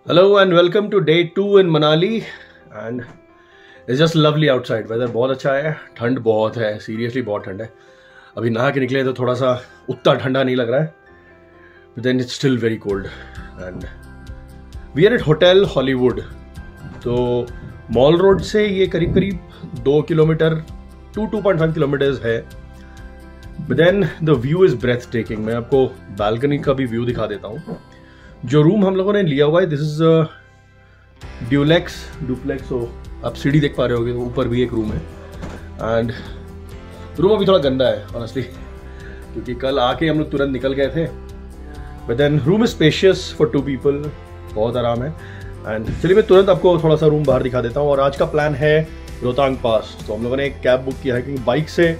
Hello and welcome to day 2 in Manali and it's just lovely outside. Weather बहुत अच्छा है, ठंड बहुत है, सीरियसली बहुत ठंड है. अभी नहा के निकले तो थोड़ा सा उतना ठंडा नहीं लग रहा है, but then it's still very cold and we are at Hotel Hollywood. तो मॉल रोड से ये करीब करीब 2 किलोमीटर 2.5 किलोमीटर्स है. But then the view is breathtaking. मैं आपको बालकनी का भी व्यू दिखा देता हूँ. जो रूम हम लोगों ने लिया हुआ है, दिस इज डुप्लेक्स. हो आप सीढ़ी देख पा रहे होगे, ऊपर भी एक रूम है एंड रूम अभी थोड़ा गंदा है ऑनेस्टली, क्योंकि कल आके हम लोग तुरंत निकल गए थे. But then room is spacious for 2 people, बहुत आराम है. एंड चलिए मैं तुरंत आपको थोड़ा सा रूम बाहर दिखा देता हूँ. और आज का प्लान है रोहतांग पास. तो हम लोगों ने एक कैब बुक किया है, क्योंकि बाइक से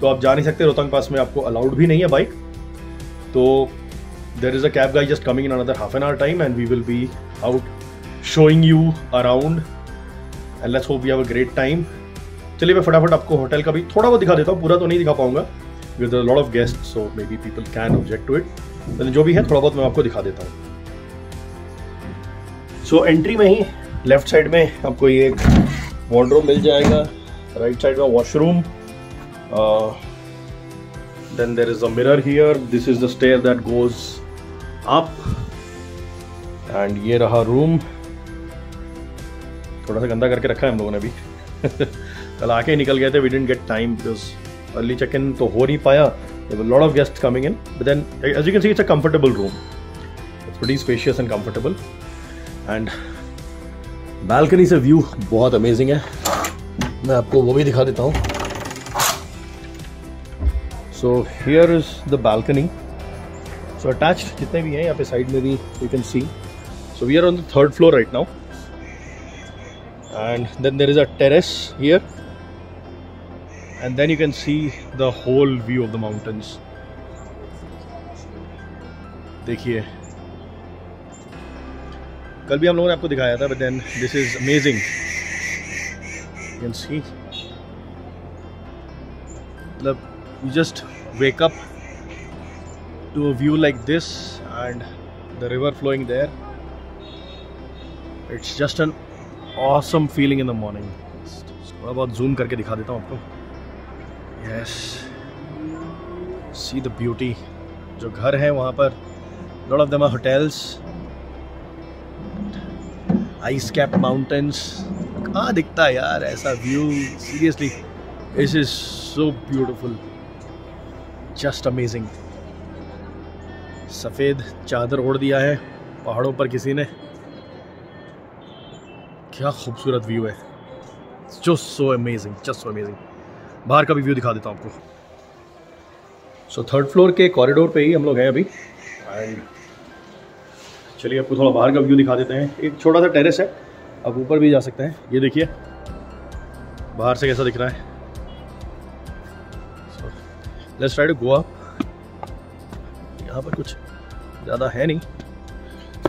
तो आप जा नहीं सकते. रोहतांग पास में आपको अलाउड भी नहीं है बाइक. तो there is a cab guy just coming in another half an hour time and we will be out showing you around and let's hope we have a great time. चलिए मैं फटाफट आपको hotel का भी थोड़ा बहुत दिखा देता हूँ, पूरा तो नहीं दिखा पाऊंगा with a lot of guests so maybe people can object to it. तो जो भी है थोड़ा बहुत मैं आपको दिखा देता हूँ. So एंट्री में ही लेफ्ट साइड में आपको ये एक वार्डरोब मिल जाएगा, राइट साइड में washroom. Then there is a mirror here. This is the stair that goes up. And ये रहा रूम. थोड़ा सा गंदा करके रखा है हम लोगों ने भी. कल आके निकल गए थे. We didn't get time because early check-in तो हो नहीं पाया. There were a lot of guests coming in. But then as you can see, it's a comfortable room. It's pretty spacious and comfortable. And balcony से view बहुत amazing है. मैं आपको वो भी दिखा देता हूँ. So here is the balcony. So attached जितने भी हैं यहाँ पे साइड में भी you can see. So we are on the 3rd floor right now. And then there is a terrace here. And then you can see the whole view of the mountains. देखिए, कल भी हम लोगों ने आपको दिखाया था, but then this is amazing. You can see. मतलब you just wake up to a view like this and the river flowing there. It's just an awesome feeling in the morning. थोड़ा बहुत zoom करके दिखा देता हूँ आपको. Yes, see the beauty. जो घर हैं वहाँ पर lot of them are hotels. Ice capped mountains. कहाँ दिखता है यार ऐसा view? Seriously, this is so beautiful. Just amazing. सफ़ेद चादर ओढ़ दिया है पहाड़ों पर किसी ने. क्या खूबसूरत व्यू है. Just so amazing, just so amazing. बाहर का भी व्यू दिखा देता हूँ आपको. So 3rd फ्लोर के कॉरिडोर पे ही हम लोग हैं अभी. एंड चलिए आपको थोड़ा बाहर का व्यू दिखा देते हैं. एक छोटा सा टेरेस है, आप ऊपर भी जा सकते हैं. ये देखिए बाहर से कैसा दिख रहा है. Let's try to go up. यहाँ पर कुछ ज़्यादा है नहीं.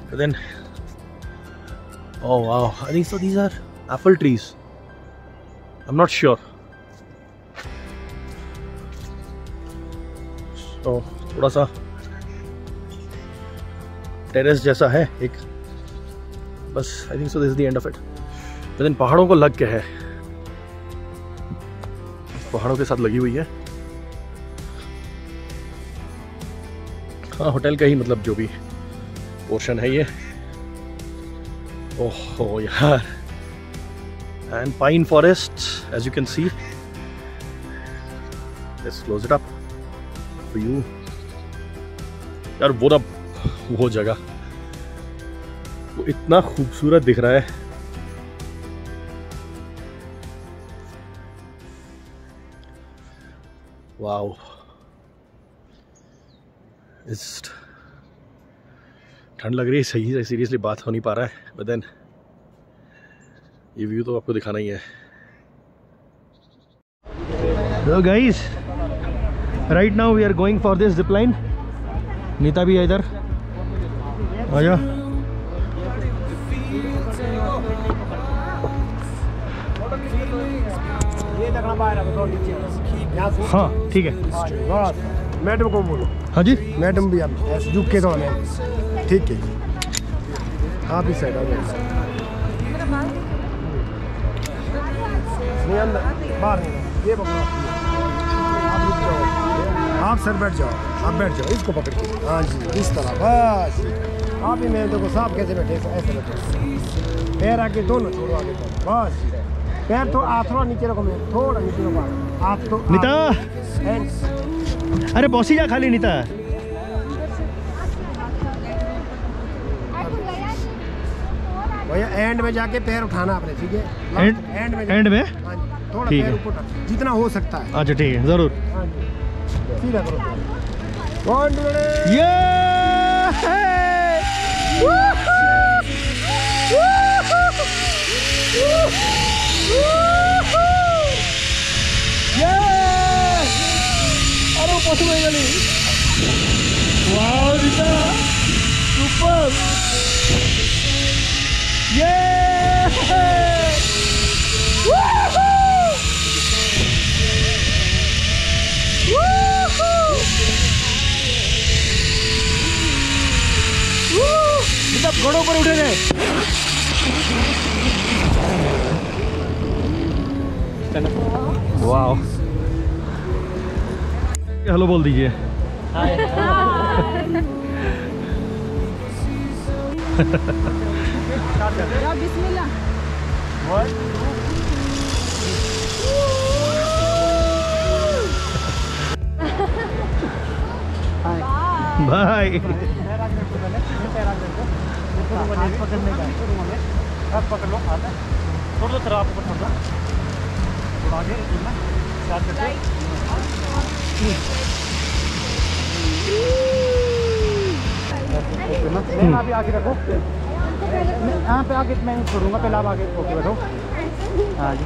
But then, oh wow, I think so. These are apple trees. I'm not sure. So थोड़ा सा टेरेस जैसा है एक, बस. I think so. This is the end of it. But then पहाड़ों को लग के है, पहाड़ों के साथ लगी हुई है. हाँ, होटल का ही मतलब जो भी पोर्शन है ये. ओहो यार. And pine forest as you can see. Let's close it up for you. यार वो जगह वो इतना खूबसूरत दिख रहा है. वाओ. ठंड लग रही है सही से, सीरियसली बात हो नहीं पा रहा है. बट देन ये व्यू तो आपको दिखाना ही है. So guys, right now we are going for this zip line. Nita भी है इधर, आजा. हाँ ठीक है. मैडम को बोलो. हाँ जी मैडम भी आप झुक के तो ठीक है. आप इस साइड आ जाओ। नहीं अंदर बाहर नहीं, ये पकड़ो। आप रुक जाओ, आप सर बैठ जाओ, आप बैठ जाओ, इसको पकड़ के। हाँ जी इस तरह बस। आप ही मैं देखो साहब कैसे बैठे, ऐसे बैठे। पैर आगे दोनों छोड़ो, आगे तो बस। पैर तो आप थोड़ा नीचे रखो, मैं थोड़ा नीचे रखो आप तो। नीता अरे बॉसी जा खाली नीता। भैया एंड में जाके पैर उठाना आपने, ठीक है? एंड में हाँ जी, थोड़ा पैर ऊपर जितना हो सकता है। अच्छा ठीक है, जरूर। हाँ जी सीधा करो। ये अरे पॉसिबल नहीं। Wow Neeta super. ये सब घोड़ों पर उठे गए। वाओ हेलो बोल दीजिए। बिस्मिल्लाह। बाय। पकड़ लो, आता है थोड़ा सा आप ऊपर थोड़ा आगे अभी आगे रखो, यहाँ पे आगे मैं छोड़ूंगा, पहले आप आगे ओके बैठो। हाँ जी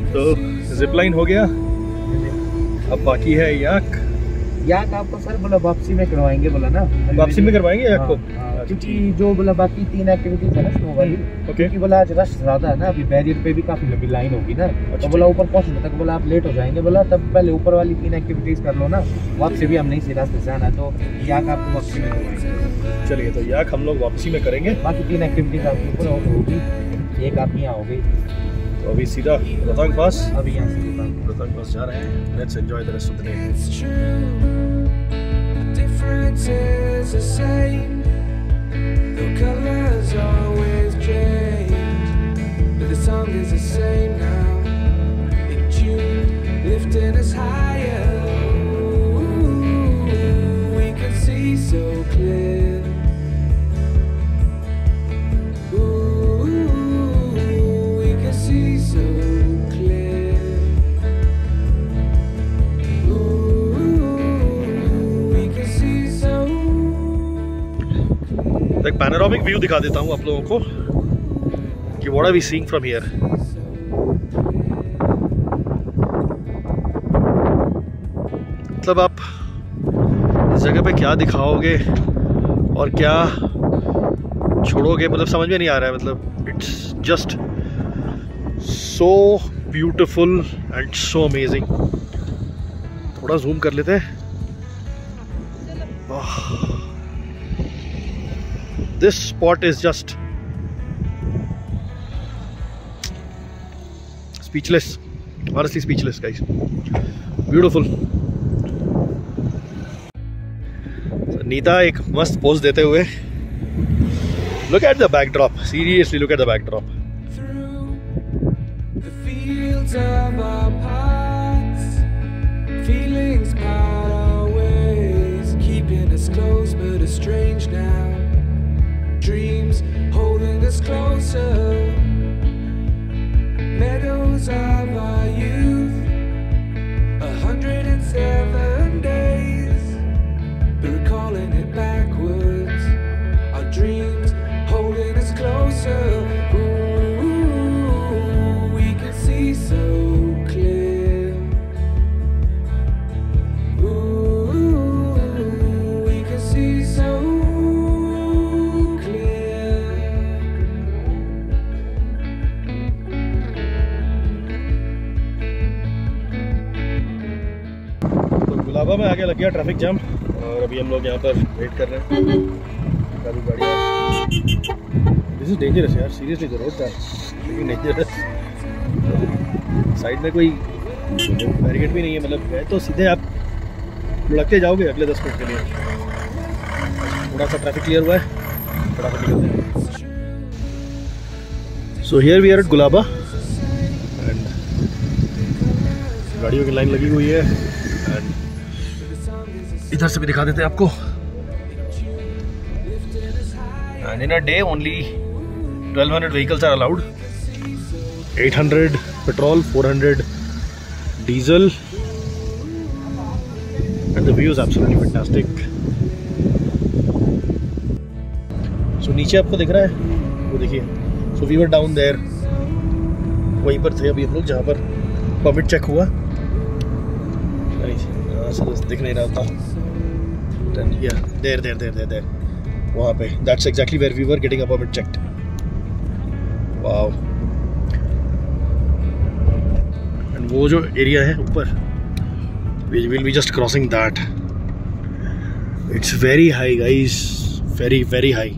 तो जिपलाइन हो गया, अब बाकी है याक। याक आपको सर बोला वापसी में करवाएंगे, बोला ना वापसी में करवाएंगे याक को। क्योंकि जो बोला बाकी 3 एक्टिविटीज है ना स्नो वाली, क्योंकि बोला आज रश ज्यादा है ना, अभी बैरियर पे भी काफी लंबी लाइन होगी ना, तो बोला ऊपर पहुंचने तक बोला आप लेट हो जाएंगे, बोला तब पहले ऊपर वाली 3 एक्टिविटीज कर लो ना, वापसी भी हम नहीं इसी रास्ते से आना, तो याक आपको वापसी में करवाएंगे। चलिए तो याक हम लोग वापसी में करेंगे, बाकी 3 एक्टिविटीज आपकी ऊपर होगी, एक आपकी यहाँ हो गई। तो अभी सीधा रोहतांग पास, अभी यहाँ से रोहतांग पास जा रहे हैं। Let's enjoy the rest of the day. Differences the same, the colors always change, but the song is the same now. In June, lifting us higher, we can see so clear. We can see so clear. We can see so. एक panoramic view दिखा देता हूँ आप लोगों को कि what are we seeing from here. मतलब आप इस जगह पे क्या दिखाओगे और क्या छोड़ोगे, मतलब समझ में नहीं आ रहा है। मतलब it's just so beautiful and so amazing. थोड़ा जूम कर लेते हैं। This spot is just speechless, honestly speechless guys, beautiful. So, Nita एक मस्त पोज देते हुए, look at the backdrop, seriously look at the backdrop. Through the fields of our paths, feelings part our ways, keeping us close but estranged now. Dreams holding us closer. closer. Ooh, we can see so clear. Ooh, we can see so clear. तो गुलाबा में आगे लग गया traffic jam और अभी हम लोग यहाँ पर वेट कर रहे हैं। काफ़ी गाड़ियाँ, दिस इज डेंजरस यार, seriously the road dangerous. Side में कोई बैरिकेड भी नहीं है, मतलब है तो सीधे आप लुढ़कते जाओगे अगले 10 मिनट के लिए। थोड़ा सा ट्रैफिक क्लियर हुआ है, फटाफट निकलते हैं। So here we are at Gulaba and गाड़ियों की लाइन लगी हुई है एंड इधर से भी दिखा देते हैं आपको। And in a day only 1200 vehicles are allowed, 800 petrol, 400 diesel, and the view is absolutely fantastic. So नीचे आपको दिख रहा है, वो देखिए। So we were down there, वहीं पर थे अभी हम लोग जहाँ पर परमिट चेक हुआ। दिख नहीं रहा था। Yeah, there. वहाँ पे, that's exactly where we were getting our permit checked. Wow. And वो जो एरिया है ऊपर, we will be just crossing that. It's very high, guys. Very, very high.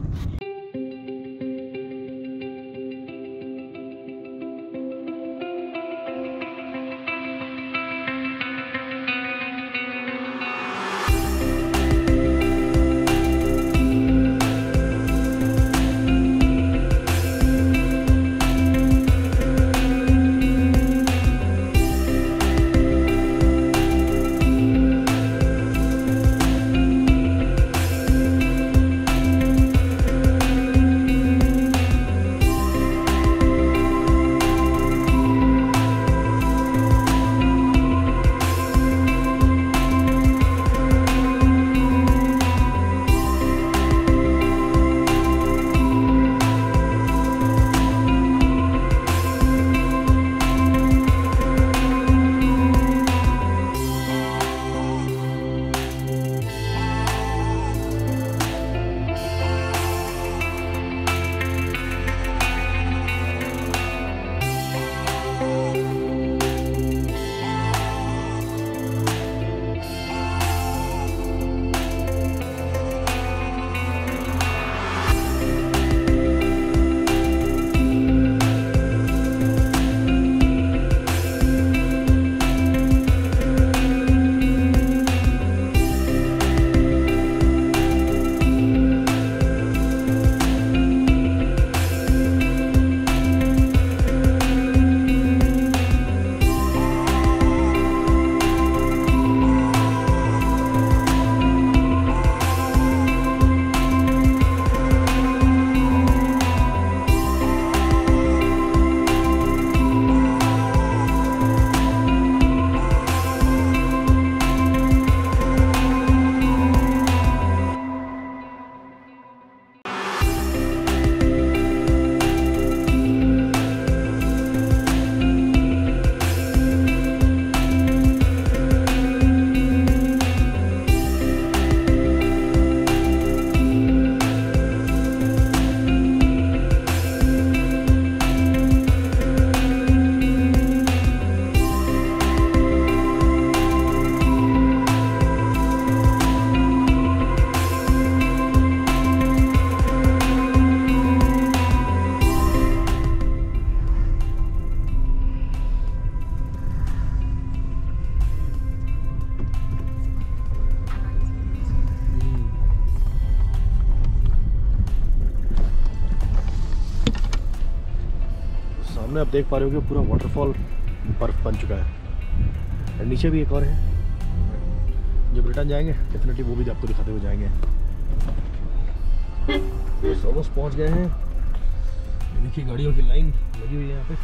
सामने आप देख पा रहे हो कि पूरा वाटरफॉल बर्फ बन चुका है और नीचे भी एक और है। जब रिटर्न जाएंगे डेफिनेटली वो भी आपको दिखाते हुए जाएंगे। ऑलमोस्ट पहुंच गए हैं। देखिए गाड़ियों की लाइन लगी हुई है यहाँ पे।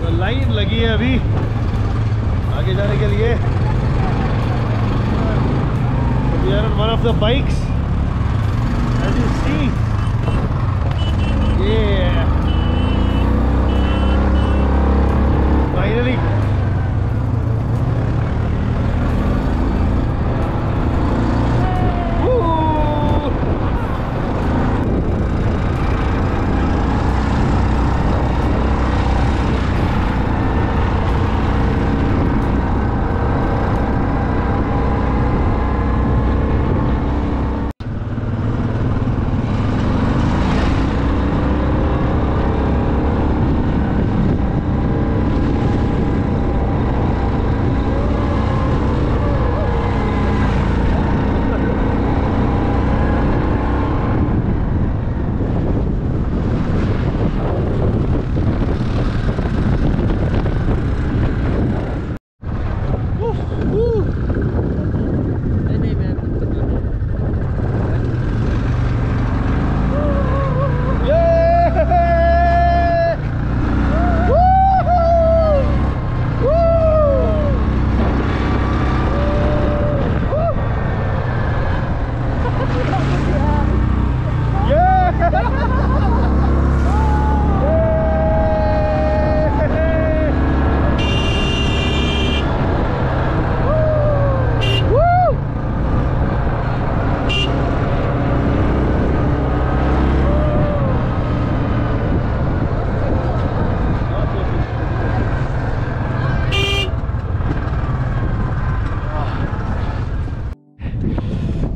तो लाइन लगी है अभी आगे जाने के लिए। the bikes, as you see. Yeah, finally.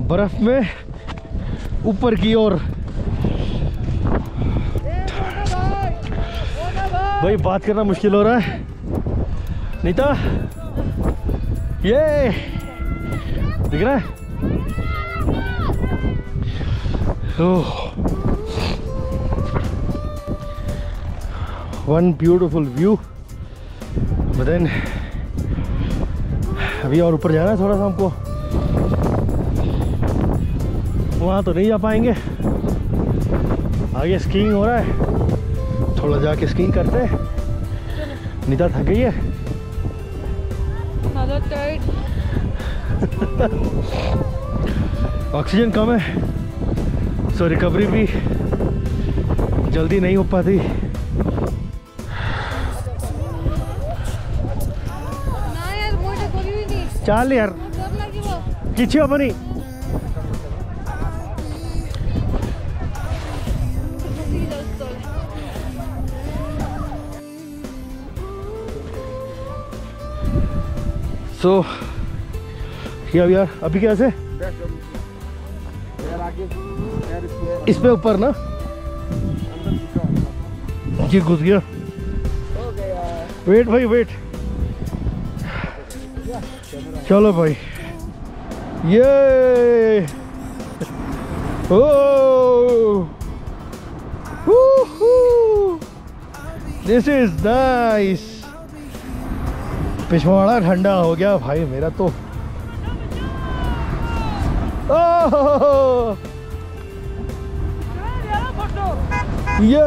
बर्फ में ऊपर की ओर भाई बात करना मुश्किल हो रहा है। नीता ये दिख रहा है? Oh, one beautiful view. But then अभी और ऊपर जाना है थोड़ा सा हमको, वहाँ तो नहीं जा पाएंगे। आगे स्कीइंग हो रहा है, थोड़ा जाके स्कीइंग करते हैं। नीता थक गई है। ऑक्सीजन कम है, सो रिकवरी भी जल्दी नहीं हो पाती। चल यार किसी अपनी सो यार यार अभी कैसे इस पे ऊपर ना ये घुस गया। वेट भाई वेट, चलो भाई ये दिस इज नाइस। पिछवाड़ा ठंडा हो गया भाई मेरा तो। ये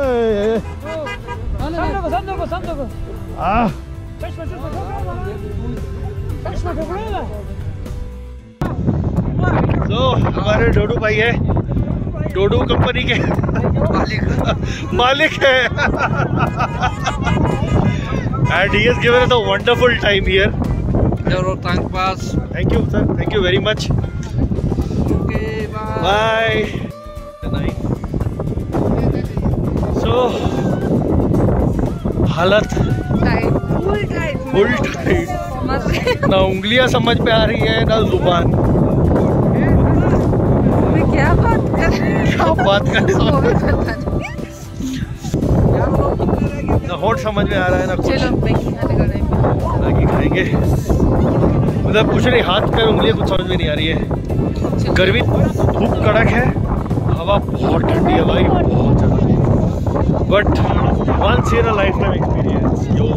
तो हमारे डोडू भाई है, डोडू कंपनी के मालिक है। And he has given us a wonderful time here. Thank you sir, thank you very much. Okay, bye. Bye. So हालत फुल टाइट, ना उंगलियां समझ पे आ रही है ना जुबान। क्या बात कर ना होठ समझ में आ रहा है ना कुछ। चलो मैगी खाएंगे, मतलब कुछ नहीं, हाथ पैर उंगलियां कुछ समझ में नहीं आ रही है। गर्मी धूप कड़क है, हवा बहुत ठंडी है भाई, बहुत ज़्यादा। But once in a lifetime experience yo.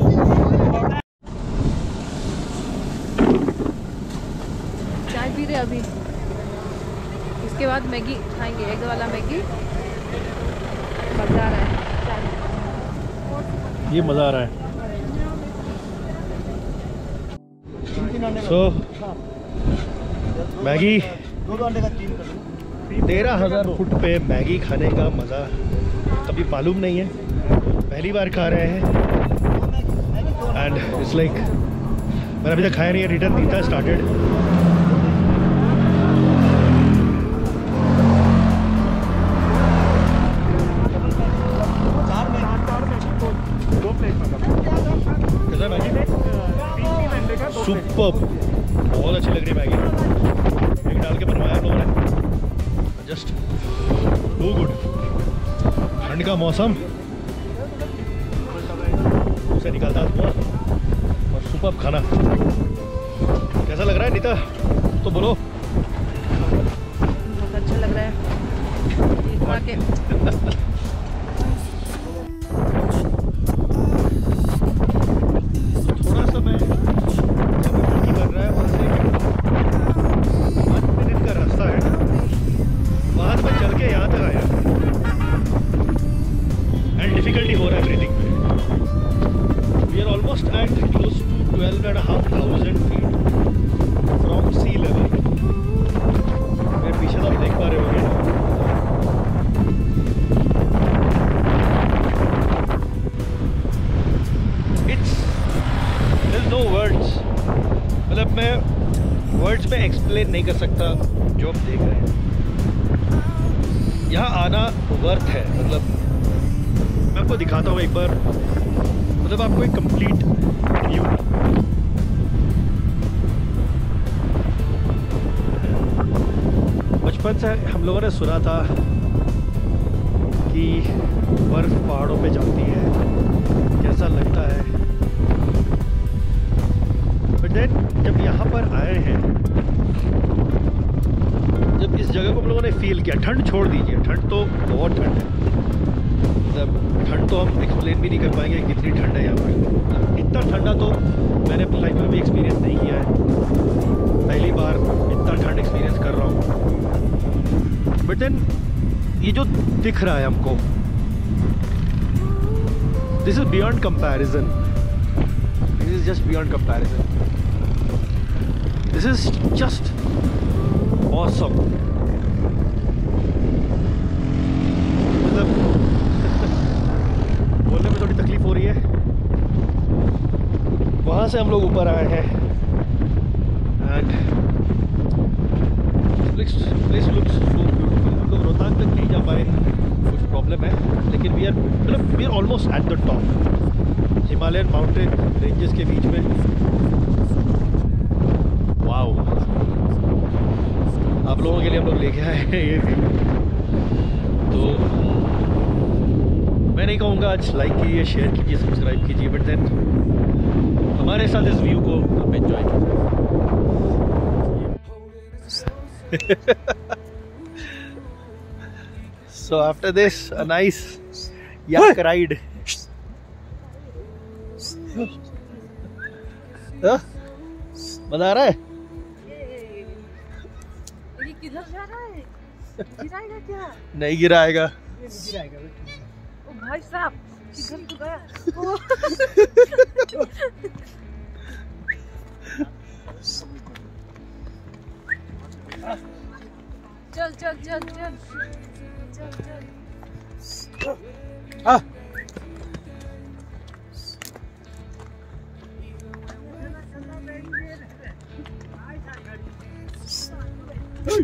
चाय पी रहे अभी, इसके बाद मैगी खाएंगे, एग वाला मैगी। मज़ा आ रहा है, ये मज़ा आ रहा है। मैगी 2 अंडे का 3 कर दो। 13,000 फुट पे मैगी खाने का मज़ा कभी मालूम नहीं है, पहली बार खा रहे हैं। एंड इट्स लाइक मैंने अभी तक खाया नहीं है, रिटर्न नहीं था स्टार्टेड। कैसा मैगी? सुपर, बहुत अच्छी लग रही है मैगी, एक डाल के बनवाया लोगों ने, जस्ट टू गुड। ठंड का मौसम उसे निकालता हुआ और सुपर खाना। कैसा लग रहा है नीता, तो बोलो। बहुत अच्छा लग रहा है ये खा के। थोड़ा सा मैं जब बन रहा है वहाँ से 5 मिनट का रास्ता है, वहाँ से मैं चल के यहाँ तक आया एंड डिफिकल्टी हो रहा है ब्रीथिंग में। We are almost at close to 12,500 feet from sea level. मेरे पीछे तो आप देख पा रहे होंगे, it's there is no words, मतलब मैं वर्ड्स में एक्सप्लेन नहीं कर सकता जो आप देख रहे हैं। यहाँ आना वर्थ है, मतलब मैं आपको दिखाता हूँ एक बार, मतलब आपको एक कंप्लीट व्यू। बचपन से हम लोगों ने सुना था कि बर्फ पहाड़ों पे जमती है, कैसा लगता है, बट देन जब यहाँ पर आए हैं, जब इस जगह को हम लोगों ने फील किया, ठंड छोड़ दीजिए, ठंड तो बहुत ठंड है, मतलब ठंड तो हम एक्सप्लेन भी नहीं कर पाएंगे कितनी ठंड है यहाँ पर। इतना ठंडा तो मैंने अपनी लाइफ में भी एक्सपीरियंस नहीं किया है, पहली बार इतना ठंड एक्सपीरियंस कर रहा हूँ। बट देन ये जो दिख रहा है हमको, this is beyond comparison, this is just beyond comparison, this is just awesome. मतलब बोलने में थोड़ी तकलीफ हो रही है। वहाँ से हम लोग ऊपर आए हैं and place looks so beautiful. हम लोग रोहतांग तक नहीं जा पाए, कुछ प्रॉब्लम है, लेकिन we are almost at the top, Himalayan mountain ranges के बीच में। वाओ, आप लोगों के लिए हम लोग लेके आए हैं ये व्यू। तो मैं नहीं कहूँगा आज लाइक कीजिए, शेयर कीजिए, सब्सक्राइब कीजिए, बट देन हमारे साथ इस व्यू को आप एंजॉय कीजिए। So after this, a nice yak ride. मजा आ रहा है? ये किधर जा रहा है? गिराएगा क्या? नहीं गिराएगा। ओ भाई साहब, किधर तो गया? चल चल चल चल चल चल। हाँ। Hey!